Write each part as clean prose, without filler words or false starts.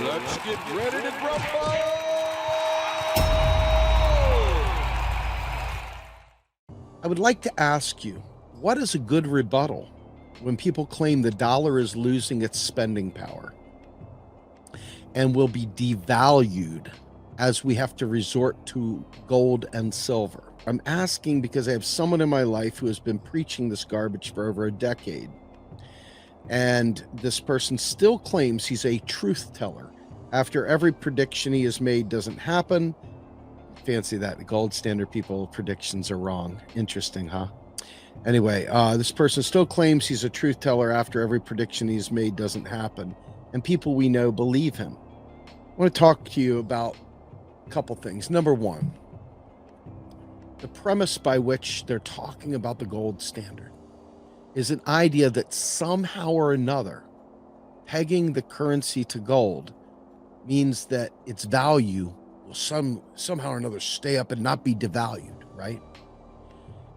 Let's get ready to grumble! I would like to ask you, what is a good rebuttal when people claim the dollar is losing its spending power and will be devalued as we have to resort to gold and silver? I'm asking because I have someone in my life who has been preaching this garbage for over a decade. And this person still claims he's a truth teller after every prediction he has made doesn't happen. Fancy that. The gold standard people predictions are wrong. Interesting, huh? Anyway, this person still claims he's a truth teller after every prediction he's made doesn't happen. And people we know believe him. I want to talk to you about a couple things. Number one, the premise by which they're talking about the gold standard is an idea that somehow or another pegging the currency to gold means that its value will somehow or another stay up and not be devalued, right?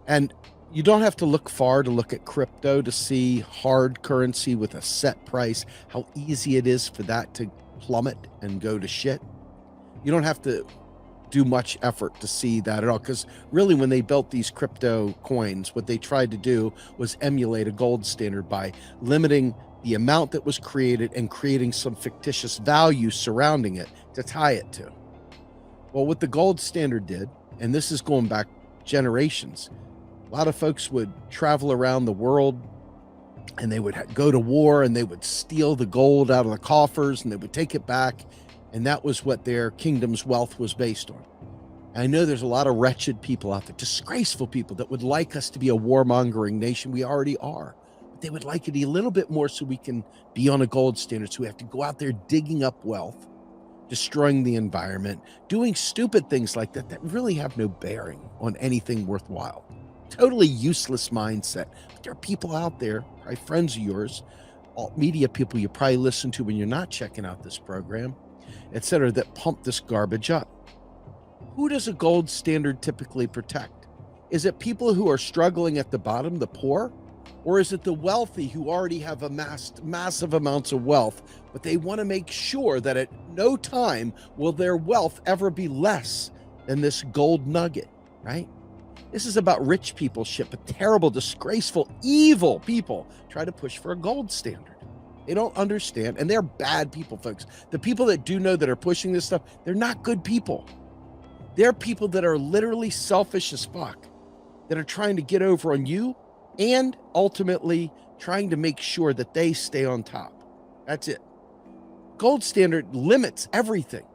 And you don't have to look far to look at crypto to see hard currency with a set price, how easy it is for that to plummet and go to shit. You don't have to do much effort to see that at all, because really when they built these crypto coins, what they tried to do was emulate a gold standard by limiting the amount that was created and creating some fictitious value surrounding it to tie it to. Well, what the gold standard did, and this is going back generations, a lot of folks would travel around the world and they would go to war and they would steal the gold out of the coffers and they would take it back. And that was what their kingdom's wealth was based on. And I know there's a lot of wretched people out there, disgraceful people that would like us to be a warmongering nation. We already are. But they would like it a little bit more so we can be on a gold standard. So we have to go out there digging up wealth, destroying the environment, doing stupid things like that that really have no bearing on anything worthwhile. Totally useless mindset. But there are people out there, probably friends of yours, alt media people you probably listen to when you're not checking out this program, etc., that pump this garbage up. Who does a gold standard typically protect? Is it people who are struggling at the bottom, the poor? Or is it the wealthy who already have amassed massive amounts of wealth, but they want to make sure that at no time will their wealth ever be less than this gold nugget, right? This is about rich people shit, but terrible, disgraceful, evil people try to push for a gold standard. They don't understand, and they're bad people, folks. The people that do know that are pushing this stuff, they're not good people. They're people that are literally selfish as fuck, that are trying to get over on you and ultimately trying to make sure that they stay on top. That's it. Gold standard limits everything.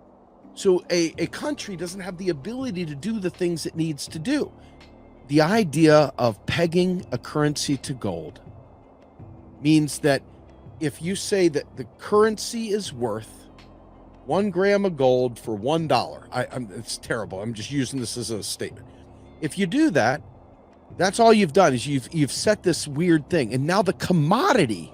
So a country doesn't have the ability to do the things it needs to do. The idea of pegging a currency to gold means that if you say that the currency is worth 1 gram of gold for $1, it's terrible. I'm just using this as a statement. If you do that, that's all you've done is you've set this weird thing. And now the commodity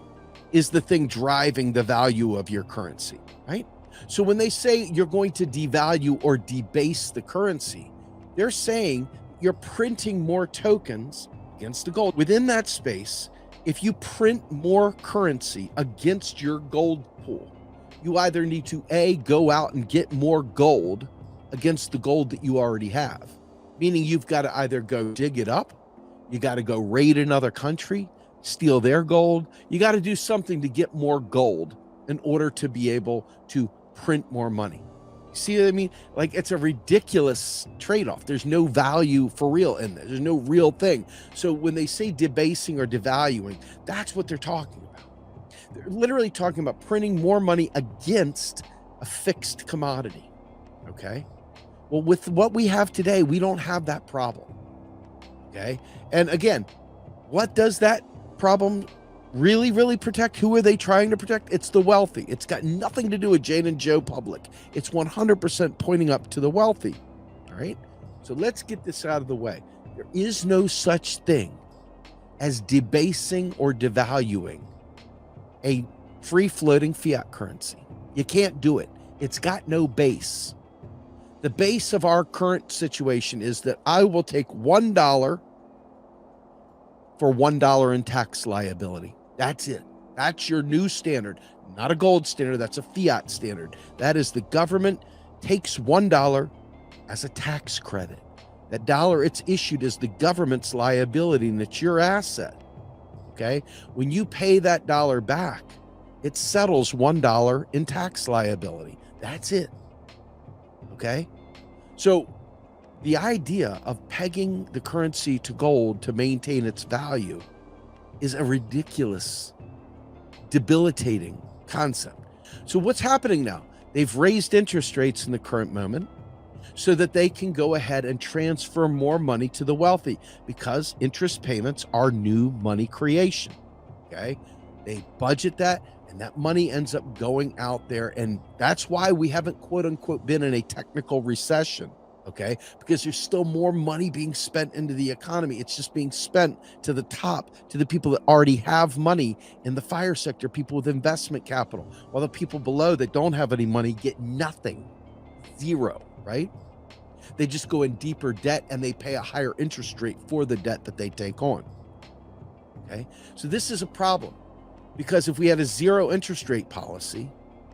is the thing driving the value of your currency, right? So when they say you're going to devalue or debase the currency, they're saying you're printing more tokens against the gold. Within that space, if you print more currency against your gold pool, you either need to A, go out and get more gold against the gold that you already have, meaning you've got to either go dig it up, you got to go raid another country, steal their gold, you got to do something to get more gold in order to be able to print more money. See what I mean? Like, it's a ridiculous trade-off. There's no value for real in there. There's no real thing. So when they say debasing or devaluing, that's what they're talking about. They're literally talking about printing more money against a fixed commodity. Okay? Well, with what we have today, we don't have that problem. Okay? And again, what does that problem really protect? Who are they trying to protect? It's the wealthy. It's got nothing to do with Jane and Joe Public. It's 100% pointing up to the wealthy. All right. So let's get this out of the way. There is no such thing as debasing or devaluing a free-floating fiat currency. You can't do it. It's got no base. The base of our current situation is that I will take $1 for $1 in tax liability. That's it. That's your new standard, not a gold standard. That's a fiat standard. That is the government takes $1 as a tax credit. That dollar, it's issued as the government's liability, and it's your asset. Okay. When you pay that dollar back, it settles $1 in tax liability. That's it. Okay. So the idea of pegging the currency to gold to maintain its value is a ridiculous, debilitating concept. So what's happening now? They've raised interest rates in the current moment so that they can go ahead and transfer more money to the wealthy, because interest payments are new money creation. Okay. They budget that, and that money ends up going out there. And that's why we haven't, quote unquote, been in a technical recession. Okay. Because there's still more money being spent into the economy. It's just being spent to the top, to the people that already have money in the fire sector, people with investment capital, while the people below that don't have any money get nothing, zero, right? They just go in deeper debt, and they pay a higher interest rate for the debt that they take on. Okay. So this is a problem, because if we had a zero interest rate policy,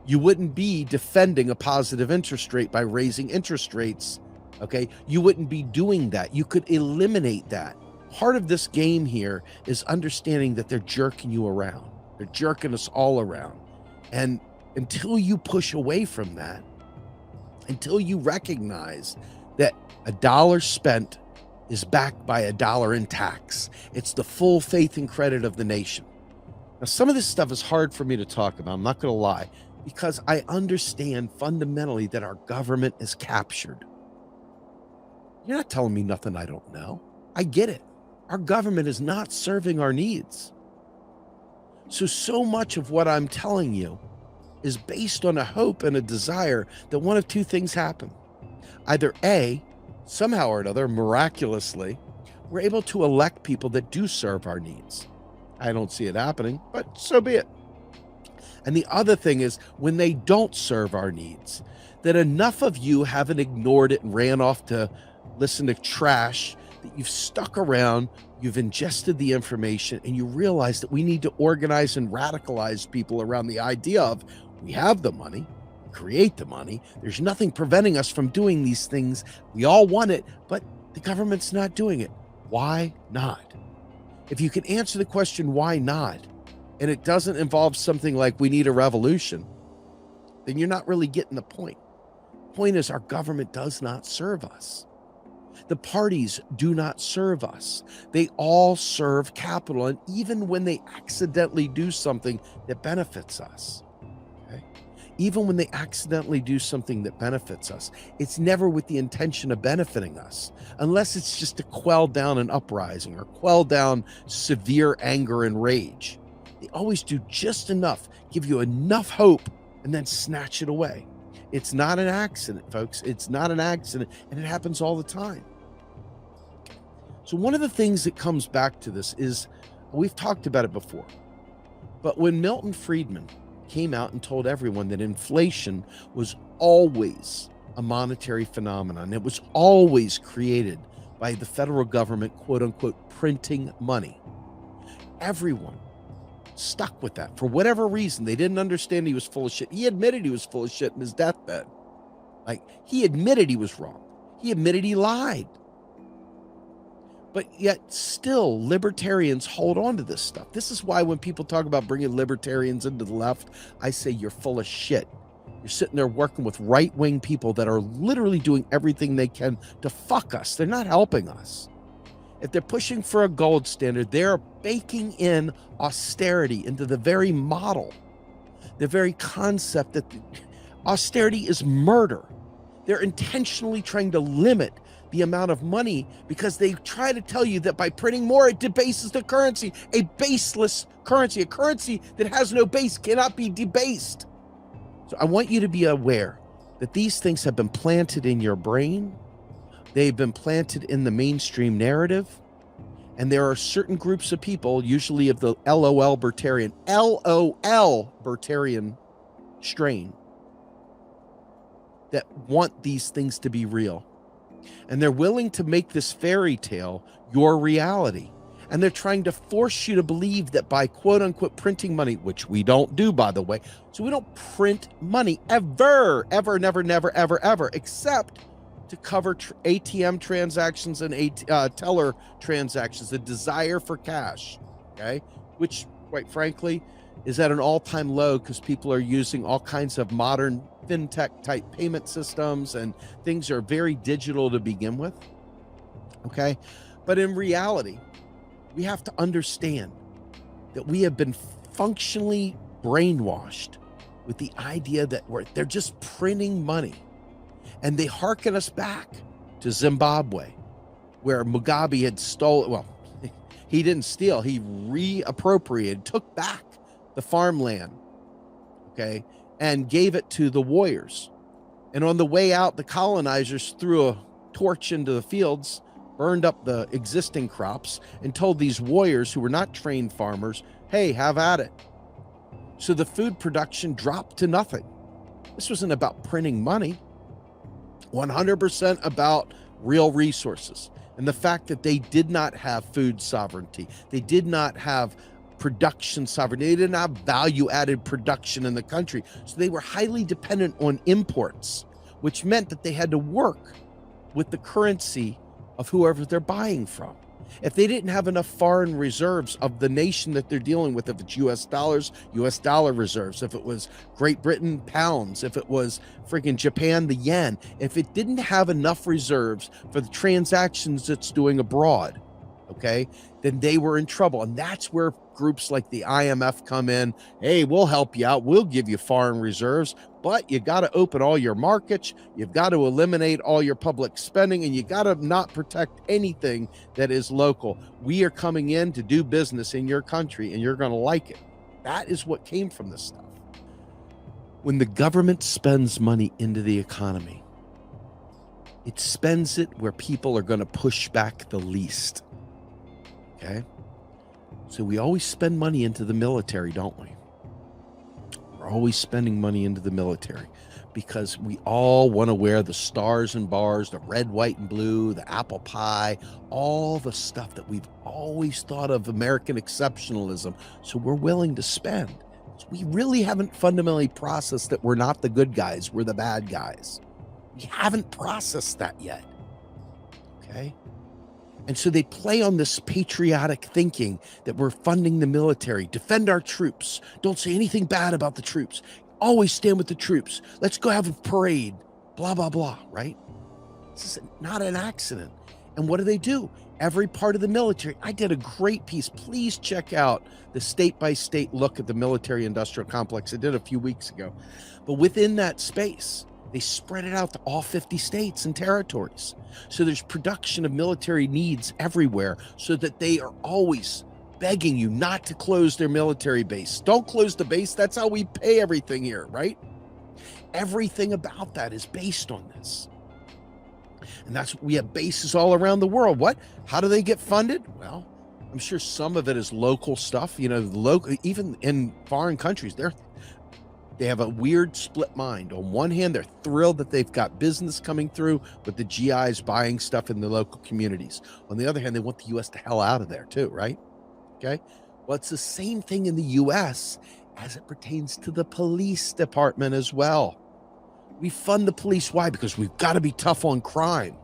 you wouldn't be defending a positive interest rate by raising interest rates. Okay. You wouldn't be doing that. You could eliminate that. Part of this game here is understanding that they're jerking you around. They're jerking us all around. And until you push away from that, until you recognize that a dollar spent is backed by a dollar in tax, it's the full faith and credit of the nation. Now, some of this stuff is hard for me to talk about, I'm not going to lie, because I understand fundamentally that our government is captured. You're not telling me nothing I don't know. I get it. Our government is not serving our needs. So much of what I'm telling you is based on a hope and a desire that one of two things happen. Either A, somehow or another, miraculously, we're able to elect people that do serve our needs. I don't see it happening, but so be it. And the other thing is, when they don't serve our needs, that enough of you haven't ignored it and ran off to listen to trash, that you've stuck around, you've ingested the information, and you realize that we need to organize and radicalize people around the idea of, we have the money, create the money. There's nothing preventing us from doing these things. We all want it, but the government's not doing it. Why not? If you can answer the question, why not, and it doesn't involve something like we need a revolution, then you're not really getting the point. The point is, our government does not serve us. The parties do not serve us. They all serve capital. And even when they accidentally do something that benefits us, okay? Even when they accidentally do something that benefits us, it's never with the intention of benefiting us, unless it's just to quell down an uprising or quell down severe anger and rage. They always do just enough, give you enough hope, and then snatch it away. It's not an accident, folks. It's not an accident, and it happens all the time. So one of the things that comes back to this is, we've talked about it before, but when Milton Friedman came out and told everyone that inflation was always a monetary phenomenon, it was always created by the federal government, quote unquote, printing money, everyone stuck with that for whatever reason. They didn't understand he was full of shit. He admitted he was full of shit in his deathbed. Like, he admitted he was wrong. He admitted he lied. But yet still libertarians hold on to this stuff. This is why when people talk about bringing libertarians into the left, I say you're full of shit. You're sitting there working with right-wing people that are literally doing everything they can to fuck us. They're not helping us. If they're pushing for a gold standard, they're baking in austerity into the very model, the very concept that austerity is murder. They're intentionally trying to limit the amount of money because they try to tell you that by printing more, it debases the currency. A baseless currency, a currency that has no base, cannot be debased. So I want you to be aware that these things have been planted in your brain. They've been planted in the mainstream narrative. And there are certain groups of people, usually of the LOL Bertarian strain, that want these things to be real. And they're willing to make this fairy tale your reality. And they're trying to force you to believe that by quote unquote printing money, which we don't do, by the way. So we don't print money ever, never, except to cover ATM transactions and teller transactions, the desire for cash, okay? Which, quite frankly, is at an all-time low because people are using all kinds of modern fintech type payment systems and things are very digital to begin with, okay? But in reality, we have to understand that we have been functionally brainwashed with the idea that they're just printing money. And they hearken us back to Zimbabwe, where Mugabe had stolen, well, he didn't steal, he reappropriated, took back the farmland, okay, and gave it to the warriors. And on the way out, the colonizers threw a torch into the fields, burned up the existing crops, and told these warriors who were not trained farmers, hey, have at it. So the food production dropped to nothing. This wasn't about printing money. 100% about real resources and the fact that they did not have food sovereignty. They did not have production sovereignty. They didn't have value-added production in the country. So they were highly dependent on imports, which meant that they had to work with the currency of whoever they're buying from. If they didn't have enough foreign reserves of the nation that they're dealing with, if it's US dollars, US dollar reserves, if it was Great Britain, pounds, if it was freaking Japan, the yen, if it didn't have enough reserves for the transactions it's doing abroad, okay, then they were in trouble. And that's where groups like the IMF come in. Hey, we'll help you out. We'll give you foreign reserves, but you got to open all your markets. You've got to eliminate all your public spending, and you got to not protect anything that is local. We are coming in to do business in your country, and you're going to like it. That is what came from this stuff. When the government spends money into the economy, it spends it where people are going to push back the least. Okay? So we always spend money into the military, don't we? We're always spending money into the military because we all want to wear the stars and bars, the red, white, and blue, the apple pie, all the stuff that we've always thought of American exceptionalism. So we're willing to spend. So we really haven't fundamentally processed that we're not the good guys, we're the bad guys. We haven't processed that yet. Okay? And so they play on this patriotic thinking that we're funding the military, defend our troops, don't say anything bad about the troops, always stand with the troops, let's go have a parade, blah, blah, blah, right? This is not an accident. And what do? Every part of the military. I did a great piece. Please check out the state-by-state look at the military-industrial complex I did a few weeks ago. But within that space, they spread it out to all 50 states and territories. So there's production of military needs everywhere so that they are always begging you not to close their military base. Don't close the base. That's how we pay everything here, right? Everything about that is based on this. And we have bases all around the world. What? How do they get funded? Well, I'm sure some of it is local stuff. You know, local, even in foreign countries, they have a weird split mind. On one hand, they're thrilled that they've got business coming through with the GIs buying stuff in the local communities. On the other hand, they want the U.S. to hell out of there too, right? Okay. Well, it's the same thing in the U.S. as it pertains to the police department as well. We fund the police. Why? Because we've got to be tough on crime.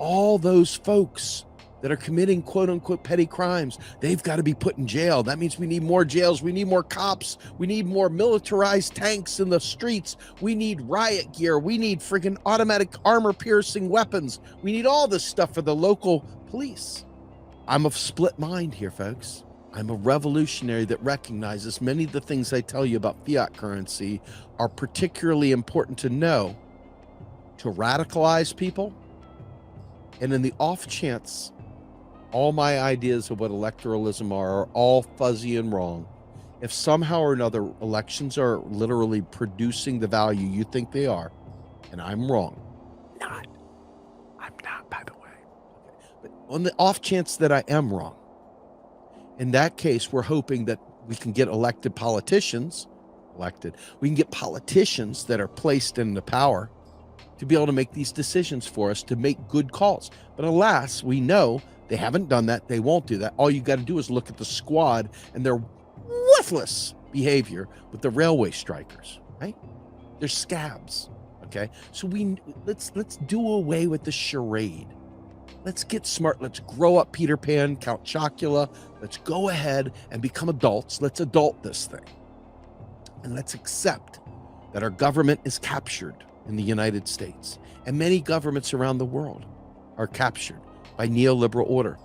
All those folks that are committing quote unquote petty crimes, they've got to be put in jail. That means we need more jails. We need more cops. We need more militarized tanks in the streets. We need riot gear. We need freaking automatic armor piercing weapons. We need all this stuff for the local police. I'm of split mind here, folks. I'm a revolutionary that recognizes many of the things I tell you about fiat currency are particularly important to know to radicalize people. And in the off chance all my ideas of what electoralism are all fuzzy and wrong, if somehow or another elections are literally producing the value you think they are, and I'm wrong, I'm not, by the way. But on the off chance that I am wrong, in that case, we're hoping that we can get politicians that are placed in the power to be able to make these decisions for us, to make good calls. But alas, we know They haven't done that. They won't do that. All you got to do is look at the Squad and their worthless behavior with the railway strikers, right? They're scabs. Okay, so let's do away with the charade. Let's get smart. Let's grow up, Peter Pan, Count Chocula. Let's go ahead and become adults. Let's adult this thing. And let's accept that our government is captured in the United States. And many governments around the world are captured by neoliberal order.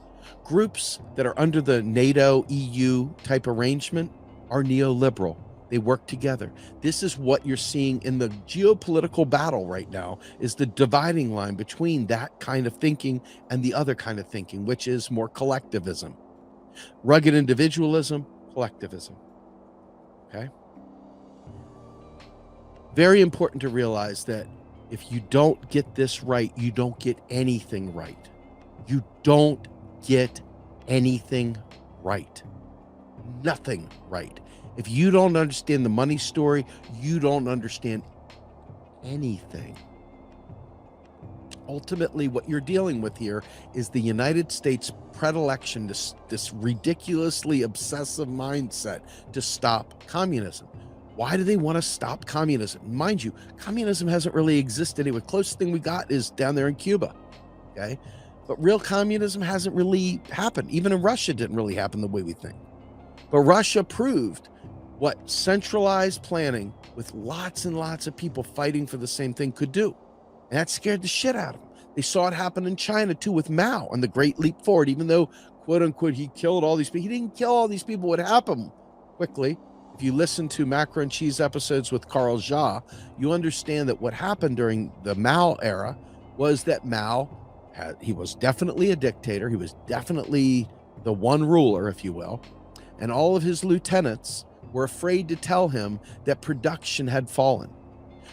Groups that are under the NATO, EU type arrangement are neoliberal. They work together. This is what you're seeing in the geopolitical battle right now, is the dividing line between that kind of thinking and the other kind of thinking, which is more collectivism. Rugged individualism, collectivism. Okay? Very important to realize that if you don't get this right, you don't get anything right. You don't get anything right. Nothing right. If you don't understand the money story, you don't understand anything. Ultimately, what you're dealing with here is the United States predilection, this ridiculously obsessive mindset to stop communism. Why do they want to stop communism? Mind you, communism hasn't really existed anyway. Closest thing we got is down there in Cuba, okay? But real communism hasn't really happened. Even in Russia, it didn't really happen the way we think. But Russia proved what centralized planning with lots and lots of people fighting for the same thing could do. And that scared the shit out of them. They saw it happen in China too with Mao and the Great Leap Forward. Even though, quote unquote, he killed all these people, he didn't kill all these people. What happened quickly, if you listen to Macro and Cheese episodes with Carl Jha, you understand that what happened during the Mao era was that Mao he was definitely a dictator. He was definitely the one ruler, if you will. And all of his lieutenants were afraid to tell him that production had fallen.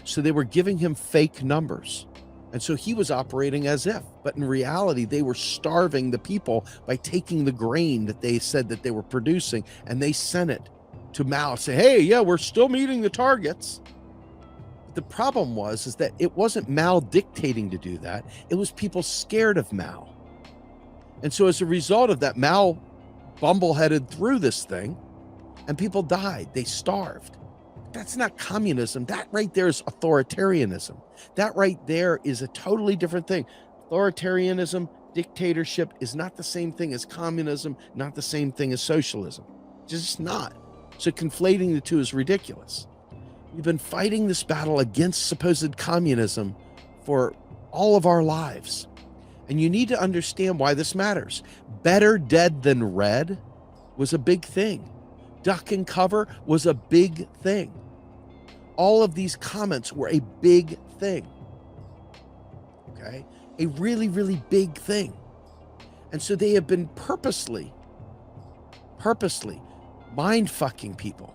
So they were giving him fake numbers. And so he was operating as if, but in reality, they were starving the people by taking the grain that they said that they were producing, and they sent it to Mao, say, hey, yeah, we're still meeting the targets. But the problem is that it wasn't Mao dictating to do that. It was people scared of Mao. And so as a result of that, Mao bumbleheaded through this thing, and people died. They starved. That's not communism. That right there is authoritarianism. That right there is a totally different thing. Authoritarianism, dictatorship is not the same thing as communism, not the same thing as socialism. Just not. So conflating the two is ridiculous. We've been fighting this battle against supposed communism for all of our lives. And you need to understand why this matters. Better dead than red was a big thing. Duck and cover was a big thing. All of these comments were a big thing. Okay? A really, really big thing. And so they have been purposely mind-fucking people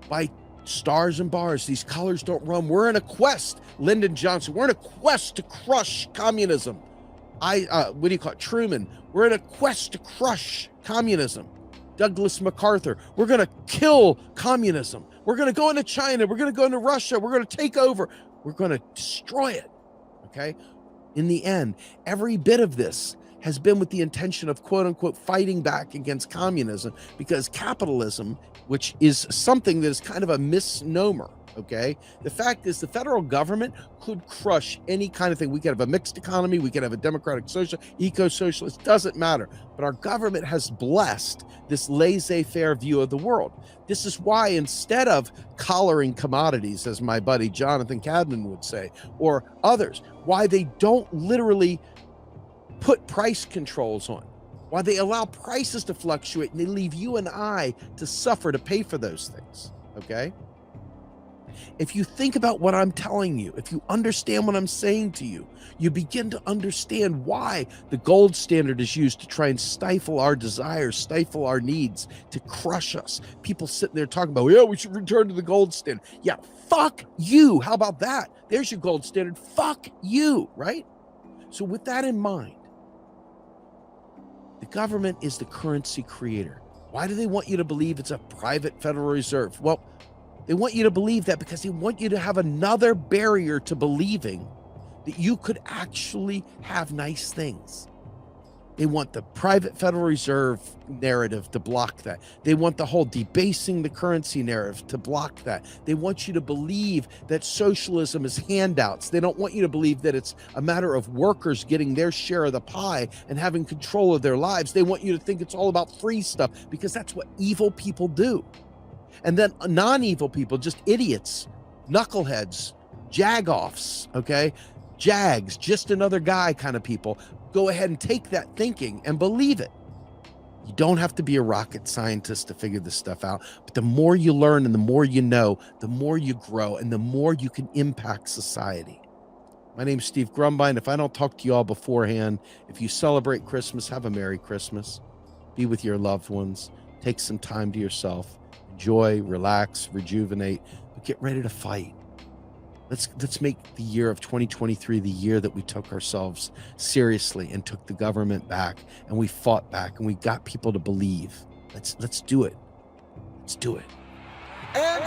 by stars and bars. These colors don't run. We're in a quest, Lyndon Johnson, we're in a quest to crush communism. What do you call it? Truman, we're in a quest to crush communism. Douglas MacArthur, we're going to kill communism. We're going to go into China. We're going to go into Russia. We're going to take over. We're going to destroy it. Okay? In the end, every bit of this has been with the intention of, quote unquote, fighting back against communism, because capitalism, which is something that is kind of a misnomer, okay? The fact is the federal government could crush any kind of thing. We could have a mixed economy. We could have a democratic social, eco-socialist, doesn't matter. But our government has blessed this laissez-faire view of the world. This is why instead of collaring commodities, as my buddy Jonathan Cadman would say, or others, why they don't literally put price controls on, why they allow prices to fluctuate, and they leave you and I to suffer to pay for those things, okay? If you think about what I'm telling you, if you understand what I'm saying to you, you begin to understand why the gold standard is used to try and stifle our desires, stifle our needs, to crush us. People sitting there talking about, yeah, we should return to the gold standard. Yeah, fuck you. How about that? There's your gold standard. Fuck you, right? So with that in mind, the government is the currency creator. Why do they want you to believe it's a private Federal Reserve? Well, they want you to believe that because they want you to have another barrier to believing that you could actually have nice things. They want the private Federal Reserve narrative to block that. They want the whole debasing the currency narrative to block that. They want you to believe that socialism is handouts. They don't want you to believe that it's a matter of workers getting their share of the pie and having control of their lives. They want you to think it's all about free stuff, because that's what evil people do. And then non-evil people, just idiots, knuckleheads, jagoffs, okay? Jags, just another guy kind of people, go ahead and take that thinking and believe it. You don't have to be a rocket scientist to figure this stuff out, but the more you learn and the more you know, the more you grow and the more you can impact society. My name's Steve Grumbine. If I don't talk to you all beforehand, if you celebrate Christmas, have a Merry Christmas. Be with your loved ones. Take some time to yourself. Enjoy, relax, rejuvenate, but get ready to fight. Let's make the year of 2023 the year that we took ourselves seriously and took the government back, and we fought back, and we got people to believe. Let's do it. Let's do it. And